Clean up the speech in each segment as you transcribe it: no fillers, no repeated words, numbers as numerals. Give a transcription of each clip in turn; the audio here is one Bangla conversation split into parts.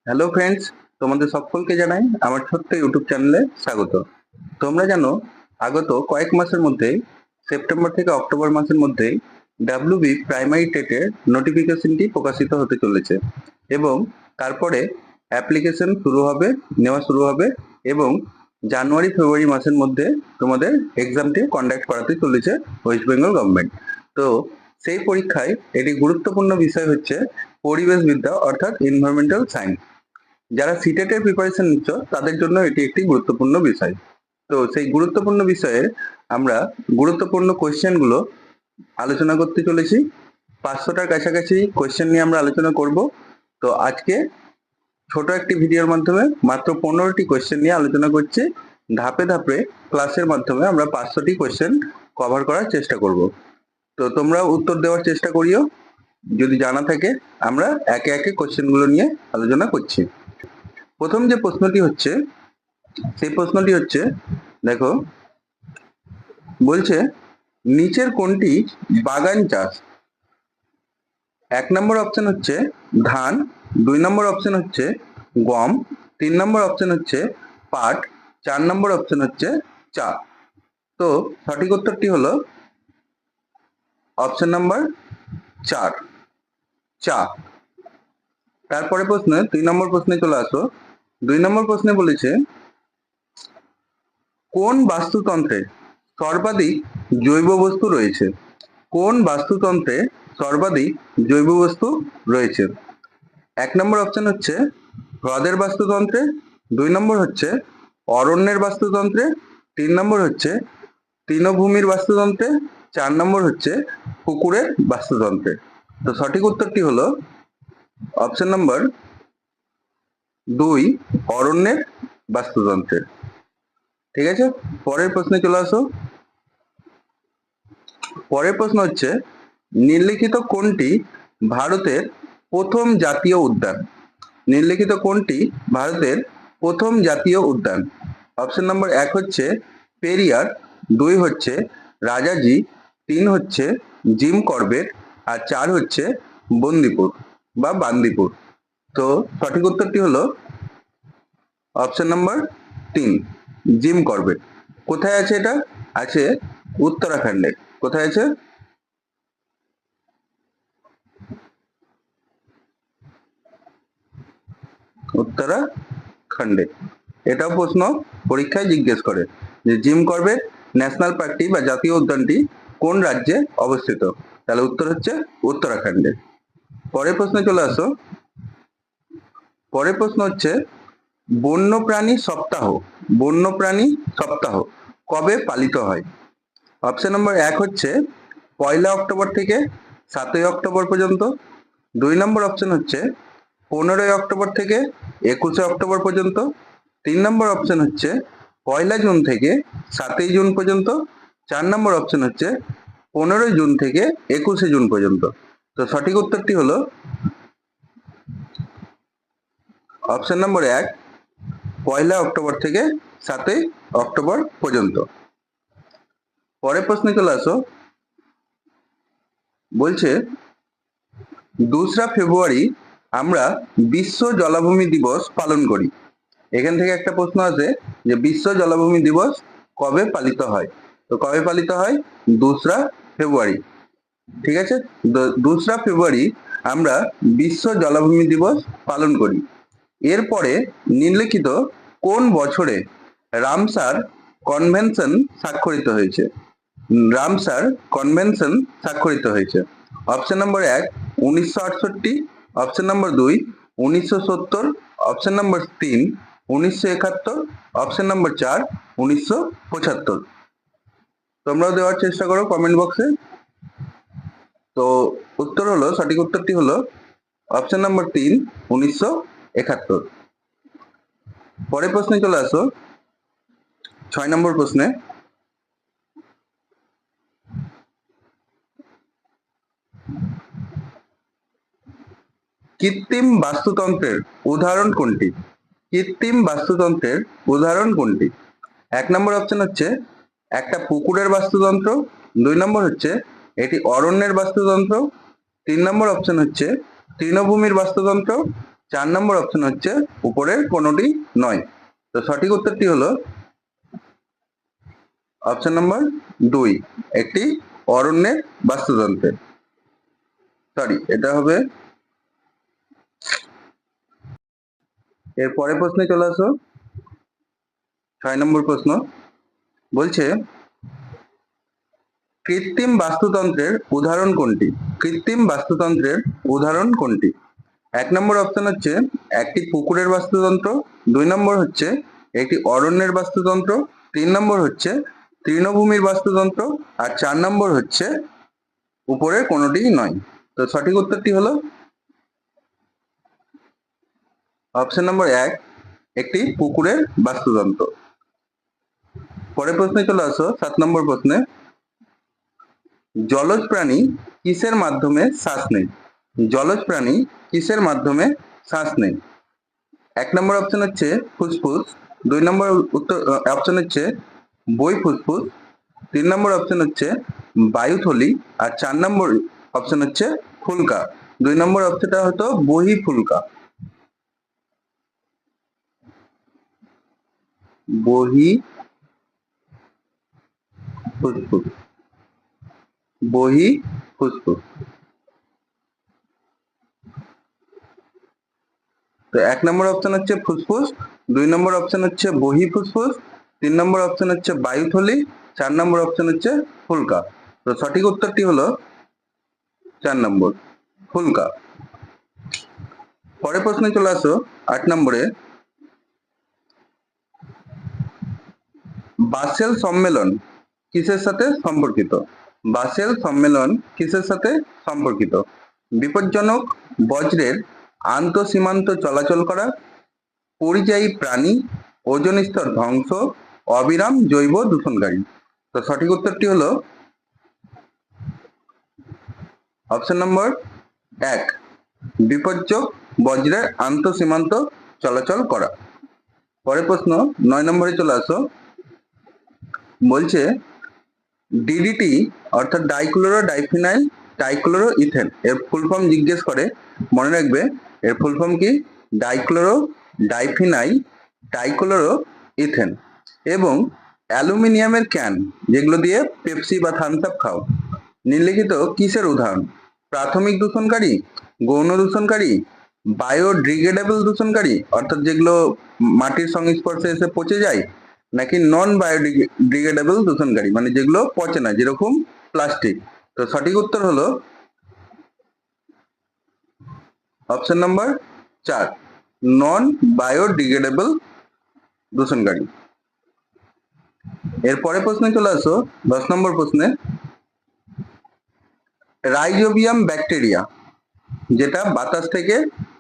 হ্যালো ফ্রেন্ডস, তোমাদের সকলকে জানাই আমার ছোট্ট ইউটিউব চ্যানেলে স্বাগত। তোমরা জানো আগত কয়েক মাসের মধ্যেই সেপ্টেম্বর থেকে অক্টোবর মাসের মধ্যেই ডাব্লিউবি প্রাইমারি টেটের নোটিফিকেশনটি প্রকাশিত হতে চলেছে এবং তারপরে অ্যাপ্লিকেশন নেওয়া শুরু হবে এবং জানুয়ারি ফেব্রুয়ারি মাসের মধ্যে তোমাদের এক্সামটি কন্ডাক্ট করাতে চলেছে ওয়েস্ট বেঙ্গল গভর্নমেন্ট। তো সেই পরীক্ষায় একটি গুরুত্বপূর্ণ বিষয় হচ্ছে পরিবেশবিদ্যা অর্থাৎ এনভায়রনমেন্টাল সায়েন্স। যারা সিটেট এর প্রিপারেশন নিচ্ছ তাদের জন্য এটি একটি গুরুত্বপূর্ণ বিষয়। তো সেই গুরুত্বপূর্ণ বিষয়ের আমরা গুরুত্বপূর্ণ কোয়েশ্চেন গুলো আলোচনা করতে চলেছি। 500টার কাছাকাছি কোয়েশ্চেন নিয়ে আমরা আলোচনা করব। তো আজকে ছোট একটি ভিডিওর মাধ্যমে মাত্র 15টি কোয়েশ্চেন নিয়ে আলোচনা করছি। ধাপে ধাপে ক্লাসের মাধ্যমে আমরা 500টি কোয়েশ্চেন কভার করার চেষ্টা করব। তো তোমরা উত্তর দেওয়ার চেষ্টা করিও, যদি জানা থাকে। আমরা একে একে কোয়েশ্চেন গুলো নিয়ে আলোচনা করছি। প্রথম যে প্রশ্নটি হচ্ছে সেই প্রশ্নটি হচ্ছে, দেখো বলছে নিচের কোনটি বাগান চাষ? 1 নম্বর অপশন হচ্ছে ধান, 2 নম্বর অপশন হচ্ছে গম, 3 নম্বর অপশন হচ্ছে পাট, 4 নম্বর অপশন হচ্ছে চা। তো সঠিক উত্তরটি হলো অপশন নাম্বার 4, চা। তারপরে প্রশ্নে 3 নম্বর প্রশ্নে চলে আসো। 2 নম্বর প্রশ্নে বলেছে কোন বাস্তুতন্ত্রে সর্বাধিক জৈব বস্তু রয়েছে? কোন বাস্তুতন্ত্রে সর্বাধিক জৈব বস্তু রয়েছে? 1 নম্বর অপশন হচ্ছে হ্রদের বাস্তুতন্ত্রে, 2 নম্বর হচ্ছে অরণ্যের বাস্তুতন্ত্রে, 3 নম্বর হচ্ছে তৃণভূমির বাস্তুতন্ত্রে, 4 নম্বর হচ্ছে পুকুরের বাস্তুতন্ত্রে। তো সঠিক উত্তরটি হলো অপশন নাম্বার 2, অরণ্যের বাস্তুতন্ত্রে। ঠিক আছে, পরের প্রশ্নে চলে আসো। পরের প্রশ্ন হচ্ছে নিম্নলিখিত কোনটি ভারতের প্রথম জাতীয় উদ্যান? নিম্নলিখিত কোনটি ভারতের প্রথম জাতীয় উদ্যান? অপশন নম্বর 1 হচ্ছে পেরিয়ার, 2 হচ্ছে রাজাজি, 3 হচ্ছে জিম করবেট, আর 4 হচ্ছে বন্দিপুর বা বান্দিপুর। তো সঠিক উত্তরটি হলো অপশন নাম্বার 3, জিম করবেট। কোথায় আছে এটা? আছে উত্তরাখণ্ডে। কোথায় আছে? উত্তরাখণ্ডে। এটাও প্রশ্ন পরীক্ষায় জিজ্ঞেস করে যে জিম করবেট ন্যাশনাল পার্কটি বা জাতীয় উদ্যানটি কোন রাজ্যে অবস্থিত? তাহলে উত্তর হচ্ছে উত্তরাখণ্ডে। পরের প্রশ্নে চলে আসো। পরের প্রশ্ন হচ্ছে বন্যপ্রাণী সপ্তাহ, বন্যপ্রাণী সপ্তাহ কবে পালিত হয়? অপশন নম্বর 1 হচ্ছে 1 অক্টোবর থেকে 7 অক্টোবর পর্যন্ত, 2 নম্বর অপশন হচ্ছে 15 অক্টোবর থেকে 21 অক্টোবর পর্যন্ত, 3 নম্বর অপশন হচ্ছে 1 জুন থেকে 7 জুন পর্যন্ত, 4 নম্বর অপশন হচ্ছে 15 জুন থেকে 21 জুন পর্যন্ত। তো সঠিক উত্তরটি হলো অপশন নম্বর 1, 1 অক্টোবর থেকে 7 অক্টোবর পর্যন্ত। পরের প্রশ্নে চলে আসো। বলছে 2রা ফেব্রুয়ারি আমরা বিশ্ব জলাভূমি দিবস পালন করি। এখান থেকে একটা প্রশ্ন আছে যে বিশ্ব জলাভূমি দিবস কবে পালিত হয়? তো কবে পালিত হয়? 2রা ফেব্রুয়ারি। ঠিক আছে, 2রা ফেব্রুয়ারি আমরা বিশ্ব জলাভূমি দিবস পালন করি। এরপরে নিম্নলিখিত কোন বছরে রামসার কনভেনশন স্বাক্ষরিত হয়েছে? রামসার কনভেনশন স্বাক্ষরিত হয়েছে। Option number 1 1968, option number 2 1970, option number 3 1971, option number 4 1975। তোমরাও দেওয়ার চেষ্টা করো কমেন্ট বক্সে। তো উত্তর হলো, সঠিক উত্তরটি হলো অপশন নম্বর 3 1971। পরের প্রশ্নে চলে আসো। 6 নম্বর প্রশ্নে কৃত্রিম বাস্তুতন্ত্রের উদাহরণ কোনটি? কৃত্রিম বাস্তুতন্ত্রের উদাহরণ কোনটি? 1 নম্বর অপশন হচ্ছে একটা পুকুরের বাস্তুতন্ত্র, 2 নম্বর হচ্ছে এটি অরণ্যের বাস্তুতন্ত্র, 3 নম্বর অপশন হচ্ছে তৃণভূমির বাস্তুতন্ত্র, 4 নম্বর অপশন হচ্ছে উপরের কোনোটি নয়। তো সঠিক উত্তরটি হলো অপশন নম্বর 2, একটি অরণ্যের বাস্তুতন্ত্রের। সরি, এটা হবে। এর পরের প্রশ্নে চলে আসো। 6 নম্বর প্রশ্ন বলছে কৃত্রিম বাস্তুতন্ত্রের উদাহরণ কোনটি? কৃত্রিম বাস্তুতন্ত্রের উদাহরণ কোনটি? 1 নম্বর অপশন হচ্ছে একটি পুকুরের বাস্তুতন্ত্র, 2 নম্বর হচ্ছে একটি অরণ্যের বাস্তুতন্ত্র, 3 নম্বর হচ্ছে তৃণভূমির বাস্তুতন্ত্র, আর 4 নম্বর হচ্ছে উপরের কোনোটি নয়। তো সঠিক উত্তরটি হলো অপশন নম্বর 1, একটি পুকুরের বাস্তুতন্ত্র। পরের প্রশ্নে চলে আসো 7 নম্বর প্রশ্নে। জলজ প্রাণী কিসের মাধ্যমে শ্বাস নেয়? জলজ প্রাণী কিসের মাধ্যমে শ্বাস নেয়? 1 নম্বর অপশন হচ্ছে ফুসফুস, 2 নম্বর অপশন হচ্ছে বই ফুসফুস, 3 নম্বর অপশন হচ্ছে বায়ুথলি, আর 4 নম্বর অপশন হচ্ছে ফুলকা। 2 নম্বর অপশনটা হতো বহি ফুলকা। বহি ফুসফুস, বহি ফুসফুস। তো 1 নম্বর অপশন হচ্ছে ফুসফুস, 2 নম্বর অপশন হচ্ছে বহি ফুসফুস, 3 নম্বর অপশন হচ্ছে বায়ুথলি, 4 নম্বর অপশন হচ্ছে ফুলকা। তো সঠিক উত্তরটি হলো 4 নম্বর ফুলকা। পরের প্রশ্নে চলে আসো 8 নম্বরে। বাসেল সম্মেলন কিসের সাথে সম্পর্কিত? বাসেল সম্মেলন কিসের সাথে সম্পর্কিত? বিপজ্জনক বজ্রের আন্তঃসীমান্ত চলাচল করা, পরিযায়ী প্রাণী, ওজোন স্তর ধ্বংস, অবিরাম জৈব দূষণকারী। তো সঠিক উত্তরটি হলো অপশন নম্বর 1, বিপজ্জনক বজ্রের আন্তঃসীমান্ত চলাচল করা। পরের প্রশ্ন 9 নম্বরে চলে আসো। বলছে ডিডিটি অর্থাৎ ডাইক্লোরো ডাইফিনাইল ট্রাইক্লোরো ইথেন এর ফুল ফর্ম জিজ্ঞেস করে, মনে রাখবে এর ফুল ফর্ম কি? Dichloro diphenyl trichloro ethane. এবং অ্যালুমিনিয়ামের ক্যান যেগুলো দিয়ে পেপসি বা থামস আপ খাও, নিম্নলিখিত কিসের উদাহরণ? প্রাথমিক দূষণকারী, গৌণ দূষণকারী, বায়োডিগ্রেডেবল দূষণকারী অর্থাৎ যেগুলো মাটির সংস্পর্শে এসে পচে যায়, নাকি নন বায়োডিগ্রেডেবল দূষণকারী মানে যেগুলো পচে না, যেরকম প্লাস্টিক। তো সঠিক উত্তর হলো অপশন নাম্বার 4, নন বায়োডিগ্রেডেবল দূষণকারী। এরপরে প্রশ্নে চলে আসো 10 নম্বর প্রশ্নে। রাইজোবিয়াম ব্যাকটেরিয়া যেটা বাতাস থেকে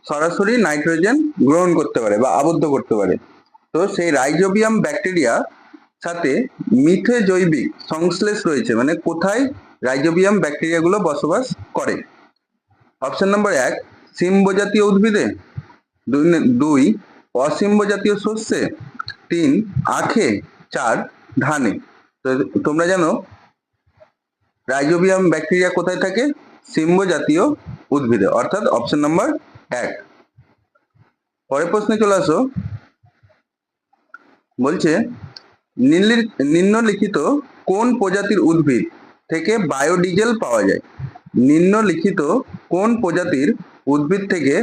সরাসরি নাইট্রোজেন গ্রহণ করতে পারে বা আবদ্ধ করতে পারে, তো সেই রাইজোবিয়াম ব্যাকটেরিয়া সাথে মিথে জৈবিক সংশ্লেষ রয়েছে, মানে কোথায় রাইজোবিয়াম ব্যাকটেরিয়াগুলো বসবাস করে? অপশন নম্বর 1, সিম্ব জাতীয় উদ্ভিদে, 2 অসিম্ব জাতীয় শস্যে, 3 আখে, 4 ধানে। তো তোমরা জানো রাইজোবিয়াম ব্যাকটেরিয়া কোথায় থাকে? সিম্ব জাতীয় উদ্ভিদে, অর্থাৎ অপশন নম্বর 1। পরের প্রশ্নে চলে আসো। বলছে নিম্নলিখিত কোন প্রজাতির উদ্ভিদ থেকে বায়োডিজেল পাওয়া যায়? নিম্নলিখিত কোন প্রজাতির উদ্ভিদ থেকে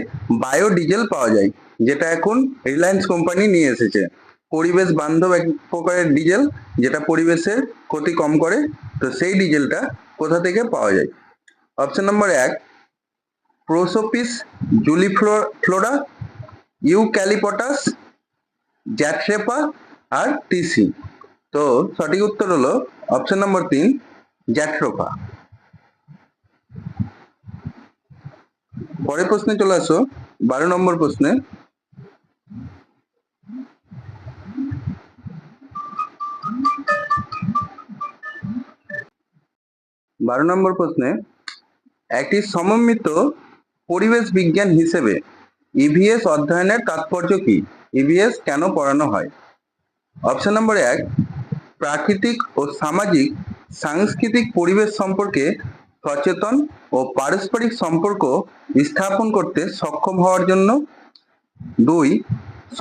বায়োডিজেল পাওয়া যায়, যেটা এখন রিলায়েন্স কোম্পানি নিয়ে এসেছে? পরিবেশ বান্ধব এক প্রকারের ডিজেল, যেটা পরিবেশের ক্ষতি কম করে। তো সেই ডিজেলটা কোথা থেকে পাওয়া যায়? অপশন নম্বর 1, প্রোসোপিস জুলিফ্লোরা, ইউক্যালিপটাস, জ্যাট্রেপা, আর টিসি। তো সঠিক উত্তর হলো অপশন নম্বর 3, জ্যাট্রোপা। পরের প্রশ্নে চলে আসো 12 নম্বর প্রশ্নে। 12 নম্বর প্রশ্নে একটি সমন্বিত পরিবেশ বিজ্ঞান হিসেবে ইভিএস অধ্যয়নের তাৎপর্য কি? ইভিএস কেন পড়ানো হয়? অপশন নম্বর 1, প্রাকৃতিক ও সামাজিক সাংস্কৃতিক পরিবেশ সম্পর্কে সচেতন ও পারস্পরিক সম্পর্ক স্থাপন করতে সক্ষম হওয়ার জন্য। 2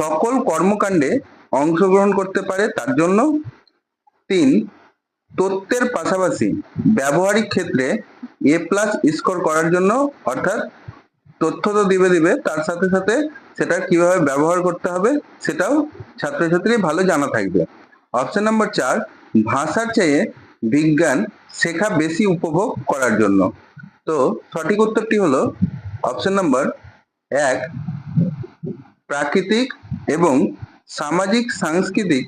সকল কর্মকাণ্ডে অংশগ্রহণ করতে পারে তার জন্য। 3 তথ্যের পাশাপাশি ব্যবহারিক ক্ষেত্রে A+ স্কোর করার জন্য, অর্থাৎ তথ্য তো দিবে তার সাথে সাথে সেটা কিভাবে ব্যবহার করতে হবে সেটাও ছাত্রছাত্রী ভালো জানা থাকবে। অপশন নাম্বার 4 ভাষার চেয়ে বিজ্ঞান শেখা বেশি উপভোগ করার জন্য। তো সঠিক উত্তরটি হলো অপশন নাম্বার 1 প্রাকৃতিক এবং সামাজিক সাংস্কৃতিক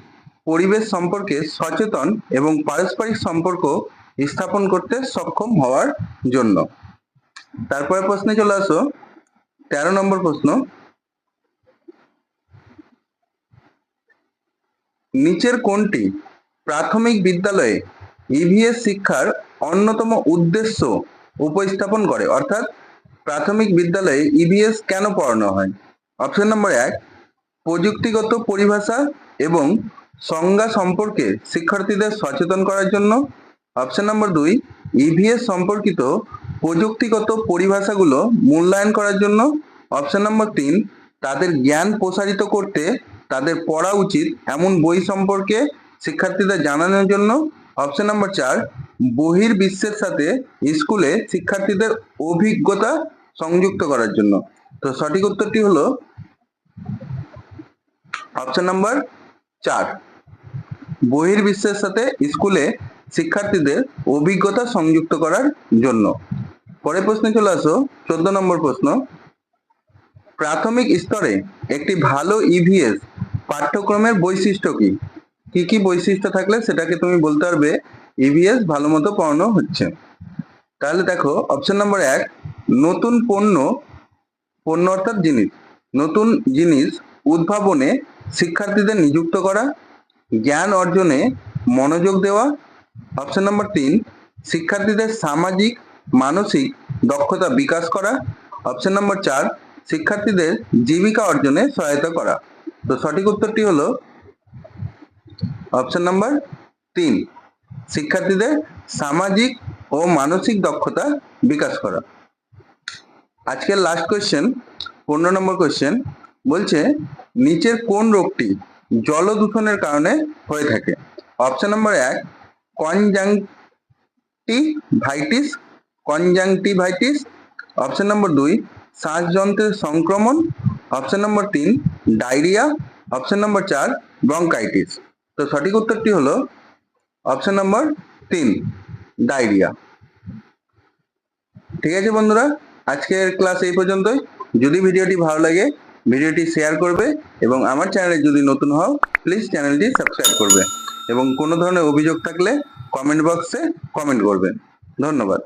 পরিবেশ সম্পর্কে সচেতন এবং পারস্পরিক সম্পর্ক স্থাপন করতে সক্ষম হওয়ার জন্য। তারপরে প্রশ্নে চলে আসো 13 নম্বর প্রশ্ন, নিচের কোনটি প্রাথমিক বিদ্যালয়ে ইভিএস শিক্ষার অন্যতম উদ্দেশ্য উপস্থাপন করে? অর্থাৎ প্রাথমিক বিদ্যালয়ে ইভিএস কেন পড়ানো হয়? অপশন নম্বর 1 প্রযুক্তিগত পরিভাষা এবং সংজ্ঞা সম্পর্কে শিক্ষার্থীদের সচেতন করার জন্য। অপশন নম্বর 2 ইভিএস সম্পর্কিত প্রযুক্তিগত পরিভাষাগুলো মূল্যায়ন করার জন্য। অপশন নম্বর 3 তাদের জ্ঞান প্রসারিত করতে তাদের পড়া উচিত এমন বই সম্পর্কে শিক্ষার্থীদের জানানোর জন্য। অপশন নম্বর 4 বহির্বিশ্বের সাথে স্কুলে শিক্ষার্থীদের অভিজ্ঞতা সংযুক্ত করার জন্য। তো সঠিক উত্তরটি হলো অপশন নাম্বার 4 বহির্বিশ্বের সাথে স্কুলে শিক্ষার্থীদের অভিজ্ঞতা সংযুক্ত করার জন্য। পরের প্রশ্নে চলে আসো 14 নম্বর প্রশ্ন, প্রাথমিক স্তরে একটি ভালো ইভিএস পাঠ্যক্রমের বৈশিষ্ট্য কি? কি কি বৈশিষ্ট্য থাকলে সেটাকে তুমি বলতে পারবে ইভিএস ভালো মতো পড়ানো হচ্ছে? তাহলে দেখো অপশন নাম্বার 1 নতুন পণ্য অর্থাৎ জিনিস, নতুন জিনিস উদ্ভাবনে শিক্ষার্থীদের নিযুক্ত করা, জ্ঞান অর্জনে মনোযোগ দেওয়া। অপশন নাম্বার 3 শিক্ষার্থীদের সামাজিক মানসিক দক্ষতা বিকাশ করা। অপশন নাম্বার 4 শিক্ষার্থীদের জীবিকা অর্জনে সহায়তা করা। তো সঠিক উত্তরটি হলো অপশন নাম্বার 3 শিক্ষার্থীদের সামাজিক ও মানসিক দক্ষতা বিকাশ করা। আজকের লাস্ট কোয়েশ্চেন 15 নম্বর কোয়েশ্চেন বলছে নিচের কোন রোগটি জলদূষণের কারণে হয়ে থাকে? Option number 1 conjunctivitis. Option number 2 শ্বাসযন্ত্রের সংক্রমণ। Option number 3 diarrhoea. Option number 4 bronchitis. তো সঠিক উত্তরটি হলো অপশন নম্বর 3 ডায়রিয়া। ঠিক আছে বন্ধুরা, আজকের ক্লাস এই পর্যন্তই। যদি ভিডিওটি ভালো লাগে ভিডিওটি শেয়ার করবে এবং আমার চ্যানেলে যদি নতুন হও প্লিজ চ্যানেলটি সাবস্ক্রাইব করবে এবং কোনো ধরনের অভিযোগ থাকলে কমেন্ট বক্সে কমেন্ট করবেন। ধন্যবাদ।